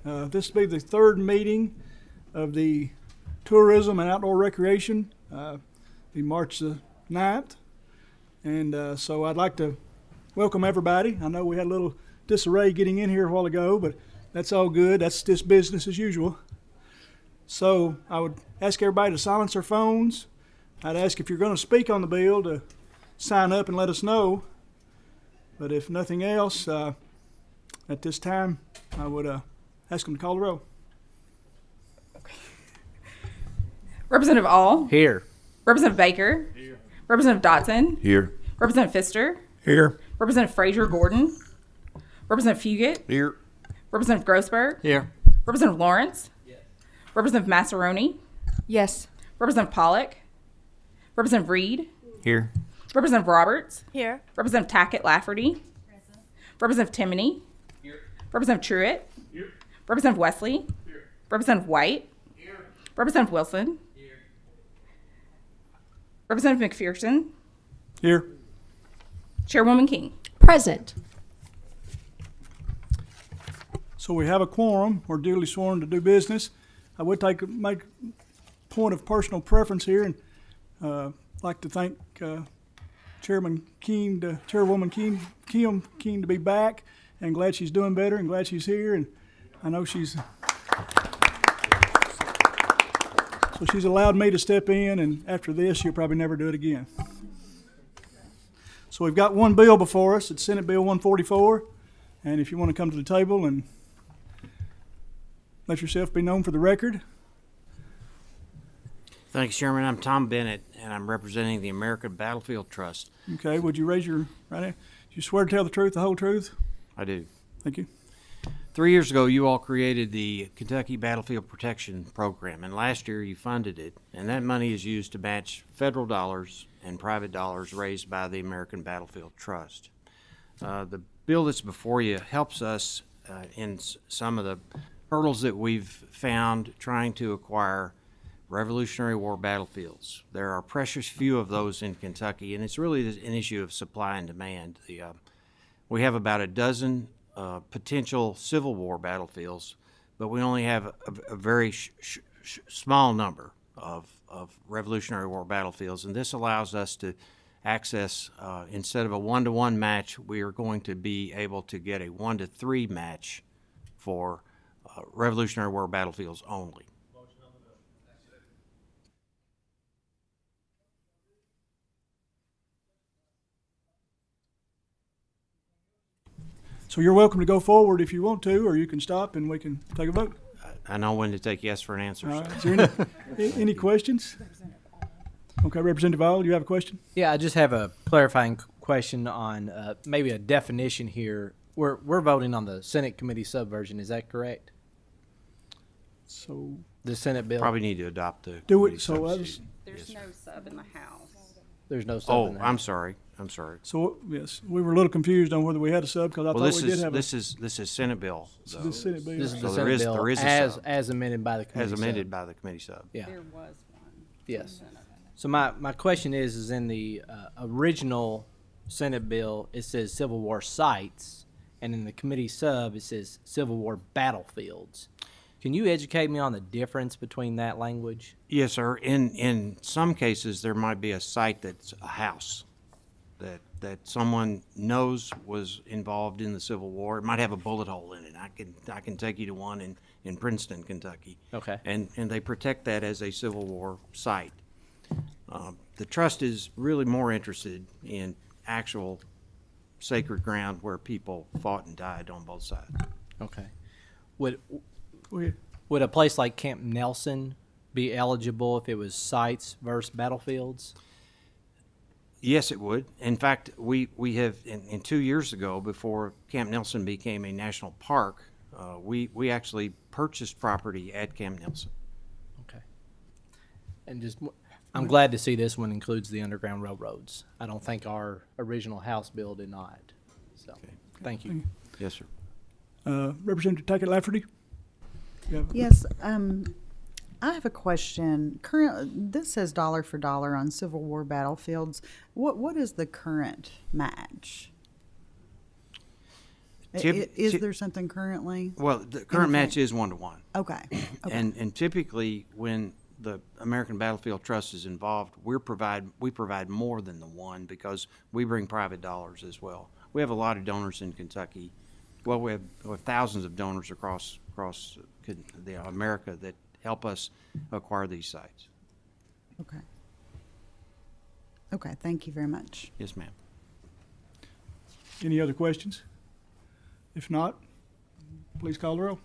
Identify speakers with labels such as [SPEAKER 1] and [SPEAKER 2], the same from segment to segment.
[SPEAKER 1] This will be the third meeting of the Tourism and Outdoor Recreation, be March the 9th. And so I'd like to welcome everybody. I know we had a little disarray getting in here a while ago, but that's all good. That's just business as usual. So I would ask everybody to silence their phones. I'd ask if you're going to speak on the bill to sign up and let us know. But if nothing else, at this time, I would ask them to call the roll.
[SPEAKER 2] Representative All.
[SPEAKER 3] Here.
[SPEAKER 2] Representative Baker. Here. Representative Dotson.
[SPEAKER 3] Here.
[SPEAKER 2] Representative Pfister.
[SPEAKER 3] Here.
[SPEAKER 2] Representative Frazier Gordon. Representative Fugit.
[SPEAKER 3] Here.
[SPEAKER 2] Representative Grossberg.
[SPEAKER 3] Here.
[SPEAKER 2] Representative Lawrence. Yes. Representative Massaroni.
[SPEAKER 4] Yes.
[SPEAKER 2] Representative Pollock. Representative Reed.
[SPEAKER 3] Here.
[SPEAKER 2] Representative Roberts.
[SPEAKER 4] Here.
[SPEAKER 2] Representative Tackett Lafferty. Present. Representative Timoney. Here. Representative Truitt. Here. Representative Wesley. Here. Representative White. Here. Representative Wilson. Here. Representative McPherson.
[SPEAKER 1] Here.
[SPEAKER 2] Chairwoman King.
[SPEAKER 4] Present.
[SPEAKER 1] So we have a quorum. We're duly sworn to do business. I would make a point of personal preference here and like to thank Chairwoman Keene to be back, and glad she's doing better and glad she's here. And I know she's allowed me to step in, and after this she'll probably never do it again. So we've got one bill before us. It's Senate Bill 144, and if you want to come to the table and let yourself be known for the record.
[SPEAKER 5] Thanks, Chairman. I'm Tom Bennett, and I'm representing the American Battlefield Trust.
[SPEAKER 1] Okay, would you raise your right hand? Do you swear to tell the truth, the whole truth?
[SPEAKER 5] I do.
[SPEAKER 1] Thank you.
[SPEAKER 5] 3 years ago, you all created the Kentucky Battlefield Protection Program, and last year you funded it, and that money is used to match federal dollars and private dollars raised by the American Battlefield Trust. The bill that's before you helps us in some of the hurdles that we've found trying to acquire Revolutionary War battlefields. There are precious few of those in Kentucky, and it's really an issue of supply and demand. We have about a dozen potential Civil War battlefields, but we only have a very small number of Revolutionary War battlefields, and this allows us to access, instead of a 1-to-1 match, we are going to be able to get a 1-to-3 match for Revolutionary War battlefields only.
[SPEAKER 1] So you're welcome to go forward if you want to, or you can stop and we can take a vote.
[SPEAKER 5] I know when to take yes for an answer.
[SPEAKER 1] All right. Is there any questions? Okay, Representative All, you have a question?
[SPEAKER 3] Yeah, I just have a clarifying question on maybe a definition here. We're voting on the Senate committee subversion. Is that correct?
[SPEAKER 1] So
[SPEAKER 3] The Senate bill.
[SPEAKER 5] Probably need to adopt the.
[SPEAKER 1] do
[SPEAKER 5] committee
[SPEAKER 1] it. So
[SPEAKER 5] substitute.
[SPEAKER 2] There's no sub in the House.
[SPEAKER 3] There's no sub in there.
[SPEAKER 5] I'm sorry.
[SPEAKER 1] yes, we were a little confused on whether we had a sub because I
[SPEAKER 5] Well,
[SPEAKER 1] thought we did have
[SPEAKER 5] this is Senate bill.
[SPEAKER 1] a this Senate bill.
[SPEAKER 3] This is the
[SPEAKER 5] So
[SPEAKER 3] Senate bill
[SPEAKER 5] there is a
[SPEAKER 3] as
[SPEAKER 5] sub.
[SPEAKER 3] as amended by the committee.
[SPEAKER 5] As amended
[SPEAKER 3] sub.
[SPEAKER 5] by the committee sub.
[SPEAKER 3] Yeah.
[SPEAKER 2] There was one.
[SPEAKER 3] Yes. So my question is in the original Senate bill it says Civil War sites, and in the committee sub it says Civil War battlefields. Can you educate me on the difference between that language?
[SPEAKER 5] Yes, sir. In some cases, there might be a site that's a house that someone knows was involved in the Civil War. It might have a bullet hole in it. I can take you to one in Princeton, Kentucky.
[SPEAKER 3] Okay.
[SPEAKER 5] And they protect that as a Civil War site. The trust is really more interested in actual sacred ground where people fought and died on both sides.
[SPEAKER 3] Okay. Would
[SPEAKER 1] Go ahead.
[SPEAKER 3] would a place like Camp Nelson be eligible if it was sites versus battlefields?
[SPEAKER 5] Yes, it would. In fact, we have, in 2 years ago, before Camp Nelson became a national park, we actually purchased property at Camp Nelson.
[SPEAKER 3] Okay. And just, I'm glad to see this one includes the Underground Railroads. I don't think our original House bill did not. So, thank you.
[SPEAKER 5] Yes, sir.
[SPEAKER 1] Representative Tackett Lafferty?
[SPEAKER 4] Yes, I have a question. This says dollar for dollar on Civil War battlefields. What is the current match? Is there something currently?
[SPEAKER 5] Well, the current match is 1-to-1.
[SPEAKER 4] Okay. Okay.
[SPEAKER 5] And typically, when the American Battlefield Trust is involved, we provide more than the one because we bring private dollars as well. We have a lot of donors in Kentucky. Well, we have thousands of donors across America that help us acquire these sites.
[SPEAKER 4] Okay. Okay, thank you very much.
[SPEAKER 5] Yes, ma'am.
[SPEAKER 1] Any other questions? If not, please call the roll.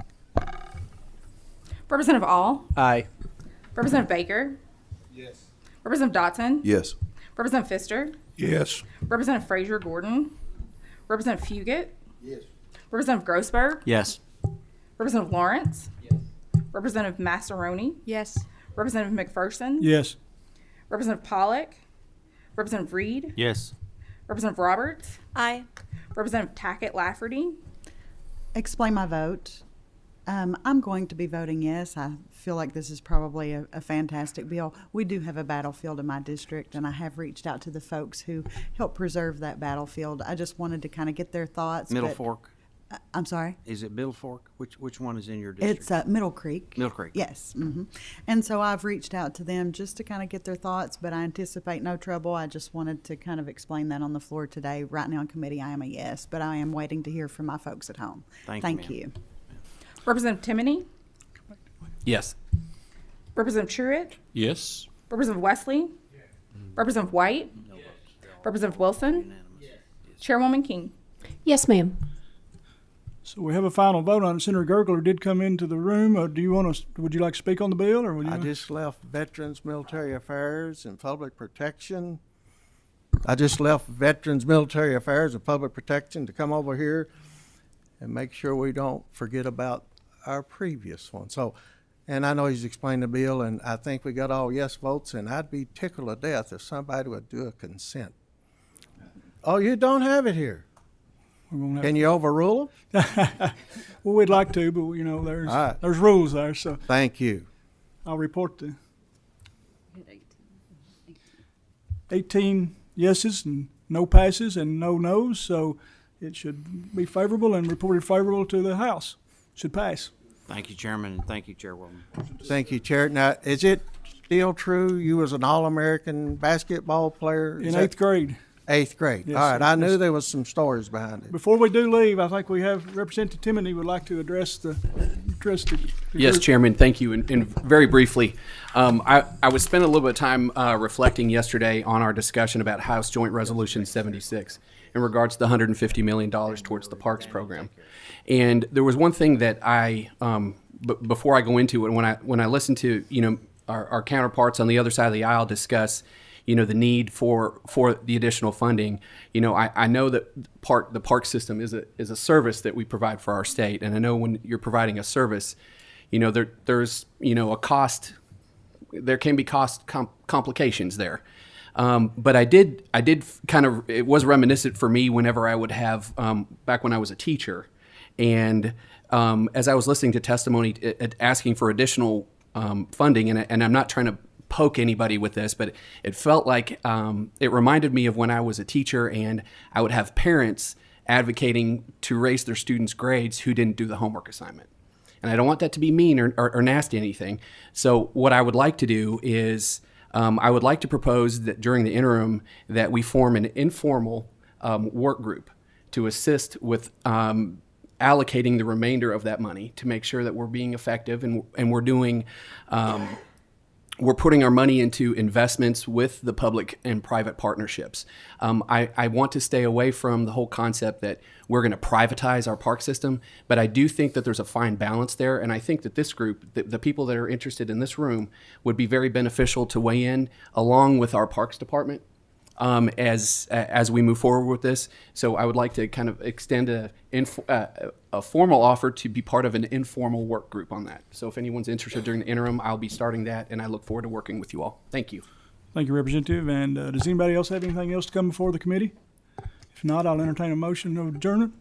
[SPEAKER 2] Representative All,
[SPEAKER 3] Aye.
[SPEAKER 2] Representative Baker. Yes. Representative Dotson.
[SPEAKER 6] Yes.
[SPEAKER 2] Representative Pfister.
[SPEAKER 6] Yes.
[SPEAKER 2] Representative Frazier Gordon. Representative Fugit. Yes. Representative Grossberg.
[SPEAKER 5] Yes.
[SPEAKER 2] Representative Lawrence. Yes. Representative Massaroni.
[SPEAKER 7] Yes.
[SPEAKER 2] Representative McPherson.
[SPEAKER 1] Yes.
[SPEAKER 2] Representative Pollock. Representative Reed.
[SPEAKER 5] Yes.
[SPEAKER 2] Representative Roberts.
[SPEAKER 7] Aye.
[SPEAKER 2] Representative Tackett Lafferty.
[SPEAKER 4] Explain my vote. I'm going to be voting yes. I feel like this is probably a fantastic bill. We do have a battlefield in my district, and I have reached out to the folks who help preserve that battlefield. I just wanted to kind of get their thoughts.
[SPEAKER 5] Middle
[SPEAKER 4] but-
[SPEAKER 5] Fork.
[SPEAKER 4] I'm sorry?
[SPEAKER 5] Is it Middle Fork? Which one is in your district?
[SPEAKER 4] It's Middle Creek.
[SPEAKER 5] Middle Creek.
[SPEAKER 4] Yes. And so I've reached out to them just to kind of get their thoughts, but I anticipate no trouble. I just wanted to kind of explain that on the floor today. Right now in committee, I am a yes, but I am waiting to hear from my folks at home.
[SPEAKER 5] Thank you, ma'am.
[SPEAKER 4] you.
[SPEAKER 2] Representative Timoney.
[SPEAKER 3] Yes.
[SPEAKER 2] Representative Truitt.
[SPEAKER 6] Yes.
[SPEAKER 2] Representative Wesley. Representative White. Representative Wilson. Chairwoman King.
[SPEAKER 7] Yes, ma'am.
[SPEAKER 1] So we have a final vote on it. Senator Gergler did come into the room. Do you want to? Would you like to speak on the bill, or would you?
[SPEAKER 8] I just left Veterans Military Affairs and Public Protection. I just left Veterans Military Affairs and Public Protection to come over here and make sure we don't forget about our previous one. So, and I know he's explained the bill, and I think we got all yes votes, and I'd be tickled to death if somebody would do a consent. Oh, you don't have it here.
[SPEAKER 1] We're gonna have-
[SPEAKER 8] Can you overrule them?
[SPEAKER 1] Well, we'd like to, but there's
[SPEAKER 8] All right.
[SPEAKER 1] there's rules there. So
[SPEAKER 8] Thank you.
[SPEAKER 1] I'll report the 18 yeses and no passes and no nos. So it should be favorable and reported favorable to the House. Should pass.
[SPEAKER 5] Thank you, Chairman, and thank you, Chairwoman.
[SPEAKER 8] Thank you, Chair. Now, is it still true you was an All-American basketball player?
[SPEAKER 1] In
[SPEAKER 8] Is that-
[SPEAKER 1] 8th grade.
[SPEAKER 8] 8th grade.
[SPEAKER 1] Yes,
[SPEAKER 8] All right,
[SPEAKER 1] sir.
[SPEAKER 8] I knew
[SPEAKER 1] Yes.
[SPEAKER 8] there was some stories behind it.
[SPEAKER 1] Before we do leave, I think we have Representative Timoney would like to address the
[SPEAKER 9] Yes, Chairman, thank you. And very briefly, I was spending a little bit of time reflecting yesterday on our discussion about House Joint Resolution 76 in regards to the $150 million towards the Parks program. And there was one thing that before I go into it, when I listened to our counterparts on the other side of the aisle discuss the need for the additional funding. I know that the park system is a service that we provide for our state, and I know when you're providing a service, there's a cost. There can be cost complications there. But I did kind of, it was reminiscent for me whenever I would have back when I was a teacher, and as I was listening to testimony asking for additional funding, and I'm not trying to poke anybody with this, but it felt like it reminded me of when I was a teacher and I would have parents advocating to raise their students' grades who didn't do the homework assignment. And I don't want that to be mean or nasty anything. So what I would like to do is I would like to propose that during the interim that we form an informal work group to assist with allocating the remainder of that money to make sure that we're being effective and we're doing we're putting our money into investments with the public and private partnerships. I want to stay away from the whole concept that we're going to privatize our park system, but I do think that there's a fine balance there, and I think that this group, the people that are interested in this room, would be very beneficial to weigh in along with our Parks Department as we move forward with this. So I would like to kind of extend a formal offer to be part of an informal work group on that. So if anyone's interested during the interim, I'll be starting that, and I look forward to working with you all. Thank you.
[SPEAKER 1] Thank you, Representative. And does anybody else have anything else to come before the committee? If not, I'll entertain a motion of adjournment.